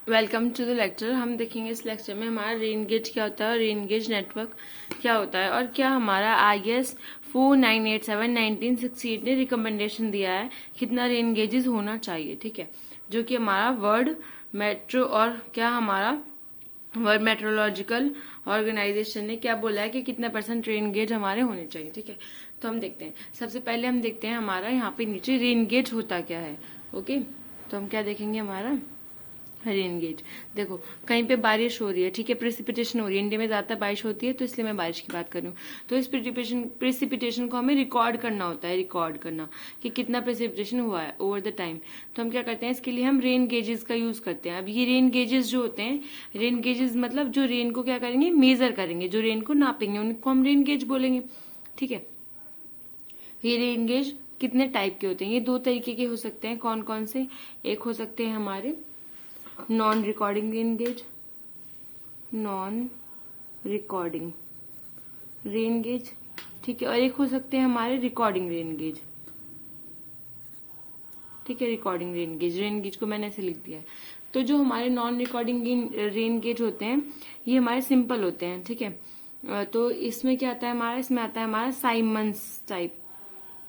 Welcome to the lecture. हम देखेंगे इस लेक्चर में हमारा रेन गेज क्या होता है, रेन गेज नेटवर्क क्या होता है और क्या हमारा IS 4987-1968 ने रिकमेंडेशन दिया है कितना रेन गेजेस होना चाहिए। ठीक है, जो कि हमारा वर्ल्ड मेट्रो और क्या हमारा वर्ल्ड मेट्रोलॉजिकल ऑर्गेनाइजेशन ने क्या बोला है कि कितना % रेन गेज हमारे होने चाहिए। ठीक है, तो हम देखते हैं। सबसे पहले हम देखते हैं हमारा यहाँ पे नीचे रेन गेज होता क्या है। ओके, तो हम क्या देखेंगे, हमारा रेन गेज। देखो कहीं पे बारिश हो रही है, ठीक है, प्रेसिपिटेशन हो रही है। इंडिया में ज्यादातर बारिश होती है तो इसलिए मैं बारिश की बात कर रही हूँ। तो इस प्रेसिपिटेशन को हमें रिकॉर्ड करना होता है, रिकॉर्ड करना कि कितना प्रेसिपिटेशन हुआ है ओवर द टाइम। तो हम क्या करते हैं, इसके लिए हम रेन गेजेस का यूज करते हैं। अब ये रेन गेजेस जो होते हैं, रेन गेजेस मतलब जो रेन को क्या करेंगे, मेजर करेंगे, जो रेन को नापेंगे उनको हम रेन गेज बोलेंगे। ठीक है, ये रेन गेज कितने टाइप के होते हैं, ये 2 तरीके के हो सकते हैं। कौन कौन से? एक हो सकते हैं हमारे non recording rain gauge, non recording rain gauge, ठीक है, और एक हो सकते हैं हमारे रिकॉर्डिंग रेन गेज। ठीक है, recording rain gauge, rain gauge को मैंने ऐसे लिख दिया है। तो जो हमारे नॉन रिकॉर्डिंग रेन गेज होते हैं ये हमारे सिंपल होते हैं। ठीक है, तो इसमें क्या आता है हमारा, इसमें आता है हमारा साइमंस टाइप।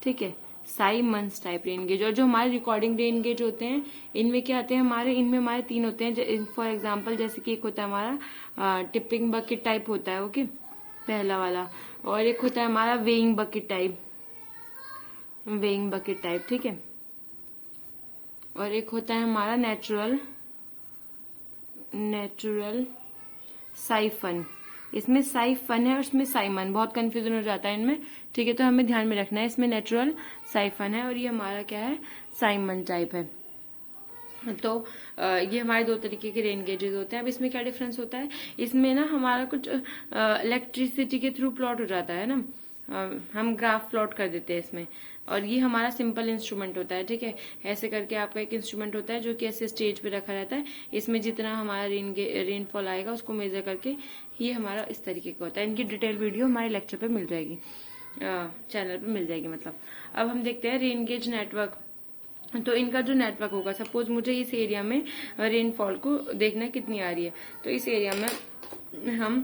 ठीक है, साइमंस टाइप रेन गेज। और जो हमारे रिकॉर्डिंग रेन गेज होते हैं इनमें क्या आते हैं हमारे, इनमें हमारे 3 होते हैं। फॉर एग्जांपल जैसे कि एक होता है हमारा टिपिंग बकेट टाइप होता है, ओके, पहला वाला। और एक होता है हमारा weighing bucket type, weighing bucket type. ठीक है, और एक होता है हमारा नेचुरल साइफन। इसमें साइफन है और इसमें साइमन, बहुत कंफ्यूजन हो जाता है इनमें। ठीक है, तो हमें ध्यान में रखना है, इसमें नेचुरल साइफन है और ये हमारा क्या है, साइमन टाइप है। तो ये हमारे 2 तरीके के रेन गेजेस होते हैं। अब इसमें क्या डिफरेंस होता है, इसमें ना हमारा कुछ इलेक्ट्रिसिटी के थ्रू प्लॉट हो जाता है ना, हम ग्राफ प्लॉट कर देते हैं इसमें। और ये हमारा सिंपल इंस्ट्रूमेंट होता है। ठीक है, ऐसे करके आपका एक इंस्ट्रूमेंट होता है जो कि ऐसे स्टेज पे रखा रहता है। इसमें जितना हमारा रेनफॉल आएगा उसको मेजर करके ये हमारा इस तरीके का होता है। इनकी डिटेल वीडियो हमारे लेक्चर पे मिल जाएगी, चैनल पे मिल जाएगी मतलब। अब हम देखते हैं रेन गेज नेटवर्क। तो इनका जो नेटवर्क होगा, सपोज मुझे इस एरिया में रेनफॉल को देखना कितनी आ रही है, तो इस एरिया में हम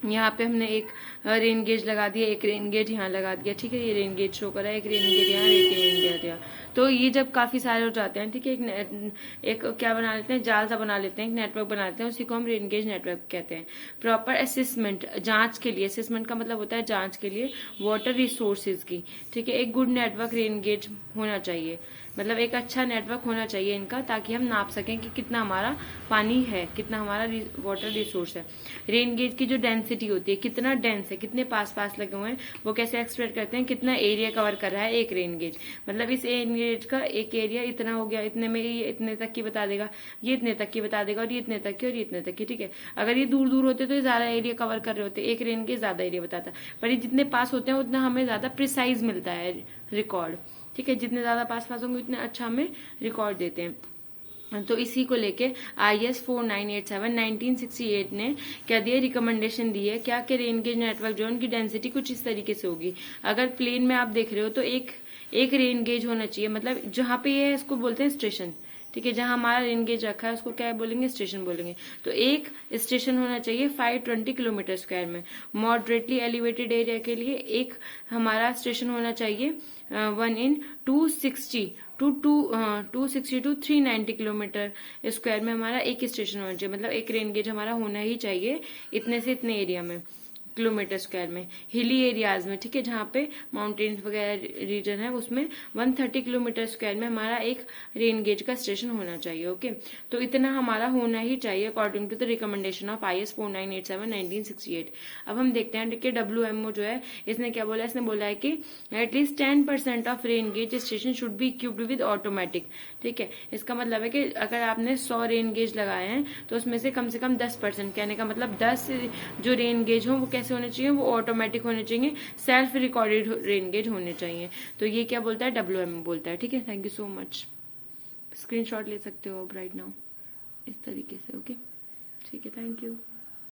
यहाँ पे हमने एक रेन गेज लगा दिया, एक रेन गेज यहाँ लगा दिया। ठीक है, ये रेन गेज शो कर रहा है, एक रेन गेज यहाँ, एक रेन गेज यहाँ। तो ये जब काफी सारे हो जाते हैं, ठीक है, एक क्या बना लेते हैं, जाल सा बना लेते हैं, एक नेटवर्क बना लेते हैं, उसी को हम रेन गेज नेटवर्क कहते हैं। प्रॉपर असेसमेंट, जांच के लिए, असेसमेंट का मतलब होता है जांच के लिए वाटर रिसोर्सेज की। ठीक है, एक गुड नेटवर्क रेन गेज होना चाहिए, मतलब एक अच्छा नेटवर्क होना चाहिए इनका, ताकि हम नाप सकें कि कितना हमारा पानी है, कितना हमारा वाटर रिसोर्स है। रेन गेज की जो डेंसिटी होती है, कितना डेंस है, कितने पास पास लगे हुए हैं, वो कैसे एक्सप्रेस करते हैं, कितना एरिया कवर कर रहा है एक रेन गेज। मतलब इस रेन गेज का एक एरिया इतना हो गया, इतने में ये इतने तक की बता देगा, ये इतने तक की बता देगा, और ये इतने तक की, और ये इतने तक की। ठीक है, अगर ये दूर दूर होते तो ये ज्यादा एरिया कवर कर रहे होते, एक रेन गेज ज्यादा एरिया बताता, पर ये जितने पास होते हैं उतना हमें ज्यादा प्रिसाइज मिलता है रिकॉर्ड। ठीक है, जितने ज्यादा पास पास होंगे उतने अच्छा हमें रिकॉर्ड देते हैं। तो इसी को लेके IS 4987-1968 ने क्या दिया, रिकमेंडेशन दी है क्या कि रेन गेज नेटवर्क जो उनकी डेंसिटी कुछ इस तरीके से होगी। अगर प्लेन में आप देख रहे हो तो एक रेन गेज होना चाहिए, मतलब जहां पे ये इसको बोलते हैं स्टेशन। ठीक है, जहां हमारा रेन गेज रखा है उसको क्या बोलेंगे, स्टेशन बोलेंगे। तो एक स्टेशन होना चाहिए 520 किलोमीटर स्क्वायर में। मॉडरेटली एलिवेटेड एरिया के लिए एक हमारा स्टेशन होना चाहिए 1 in 260 टू 390 किलोमीटर स्क्वायर में हमारा एक स्टेशन होना चाहिए। मतलब एक रेन गेज हमारा होना ही चाहिए इतने से इतने एरिया में, किलोमीटर स्क्वायर में। हिली एरियाज में, ठीक है, जहाँ पे माउंटेन्स वगैरह रीजन है उसमें 130 किलोमीटर स्क्वायर में हमारा एक रेन गेज का स्टेशन होना चाहिए। ओके, तो इतना हमारा होना ही चाहिए according to the recommendation of IS 4987-1968। अब हम देखते हैं कि WMO जो है इसने क्या बोला, इसने बोला है कि at least 10% of rain gauge station should be equipped with automatic. ठीक है, इसका मतलब है कि अगर आपने 100 रेन गेज लगाए हैं तो उसमें से कम 10%, कहने का मतलब 10 जो रेन गेज हो वो कैसे होने चाहिए, वो ऑटोमेटिक होने चाहिए, सेल्फ रिकॉर्डेड रेन गेज होने चाहिए। तो ये क्या बोलता है, WMO बोलता है। ठीक है, thank you so much. Screenshot ले सकते हो आप राइट नाउ इस तरीके से। ओके, ठीक है, थैंक यू।